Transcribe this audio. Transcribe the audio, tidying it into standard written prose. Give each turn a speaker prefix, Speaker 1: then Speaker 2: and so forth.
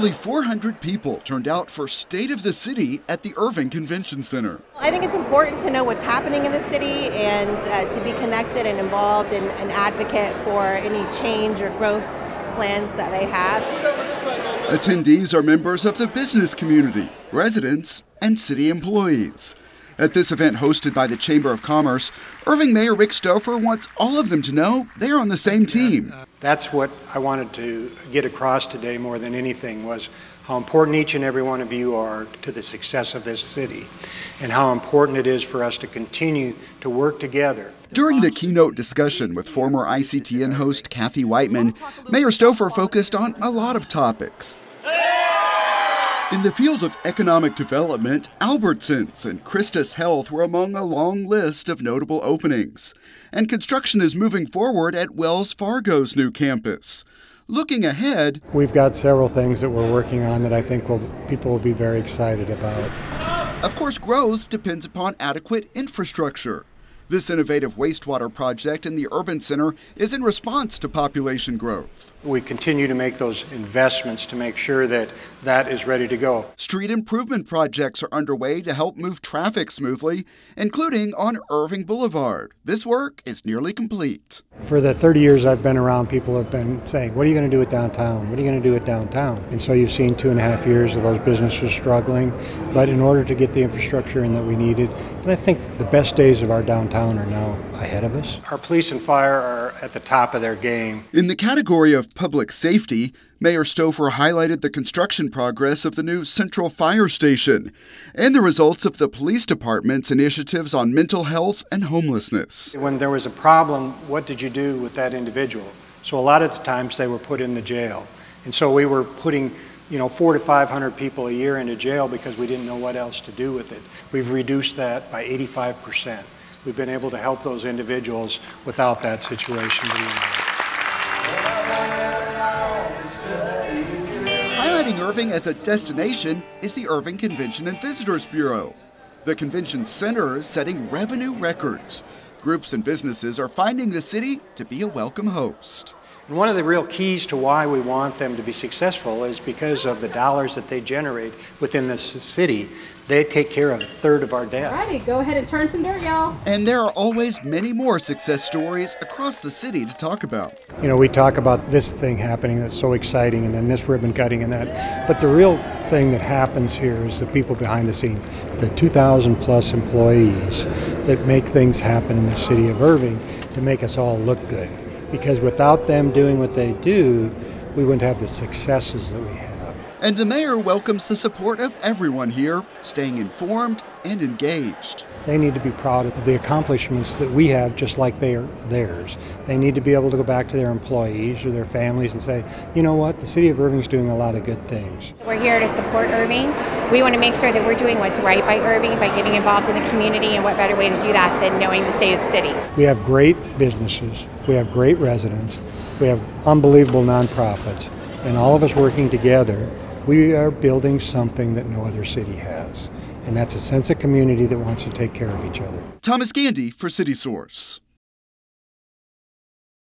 Speaker 1: Nearly 400 people turned out for State of the City at the Irving Convention Center.
Speaker 2: I think it's important to know what's happening in the city and to be connected and involved and an advocate for any change or growth plans that they have.
Speaker 1: Attendees are members of the business community, residents, and city employees. At this event hosted by the Chamber of Commerce, Irving Mayor Rick Stopfer wants all of them to know they're on the same team.
Speaker 3: That's what I wanted to get across today more than anything, was how important each and every one of you are to the success of this city and how important it is for us to continue to work together.
Speaker 1: During the keynote discussion with former ICTN host Kathy Whiteman, Mayor Stopfer focused on a lot of topics. In the field of economic development, Albertsons and Christus Health were among a long list of notable openings. And construction is moving forward at Wells Fargo's new campus. Looking ahead,
Speaker 4: we've got several things that we're working on that I think people will be very excited about.
Speaker 1: Of course, growth depends upon adequate infrastructure. This innovative wastewater project in the urban center is in response to population growth.
Speaker 3: We continue to make those investments to make sure that that is ready to go.
Speaker 1: Street improvement projects are underway to help move traffic smoothly, including on Irving Boulevard. This work is nearly complete.
Speaker 4: For the 30 years I've been around, people have been saying, what are you going to do with downtown? What are you going to do with downtown? And so you've seen 2.5 years of those businesses struggling, but in order to get the infrastructure in that we needed, and I think the best days of our downtown are now ahead of us.
Speaker 3: Our police and fire are at the top of their game.
Speaker 1: In the category of public safety, Mayor Stopfer highlighted the construction progress of the new Central Fire Station and the results of the police department's initiatives on mental health and homelessness.
Speaker 3: When there was a problem, what did you do with that individual? So a lot of the times they were put in the jail. And so we were putting 400 to 500 people a year into jail because we didn't know what else to do with it. We've reduced that by 85%. We've been able to help those individuals without that situation being there.
Speaker 1: Highlighting Irving as a destination is the Irving Convention and Visitors Bureau. The convention center is setting revenue records. Groups and businesses are finding the city to be a welcome host.
Speaker 3: And one of the real keys to why we want them to be successful is because of the dollars that they generate within this city. They take care of a third of our debt.
Speaker 5: All righty, go ahead and turn some dirt, y'all.
Speaker 1: And there are always many more success stories across the city to talk about.
Speaker 4: We talk about this thing happening that's so exciting, and then this ribbon cutting and that. But the real thing that happens here is the people behind the scenes, the 2,000 plus employees that make things happen in the city of Irving to make us all look good. Because without them doing what they do, we wouldn't have the successes that we have.
Speaker 1: And the mayor welcomes the support of everyone here, staying informed and engaged.
Speaker 4: They need to be proud of the accomplishments that we have, just like they are theirs. They need to be able to go back to their employees or their families and say, you know what, the city of Irving's doing a lot of good things.
Speaker 2: We're here to support Irving. We want to make sure that we're doing what's right by Irving by getting involved in the community, and what better way to do that than knowing the state of the city.
Speaker 4: We have great businesses, we have great residents, we have unbelievable nonprofits, and all of us working together, we are building something that no other city has. And that's a sense of community that wants to take care of each other.
Speaker 1: Thomas Gandy for CitySource.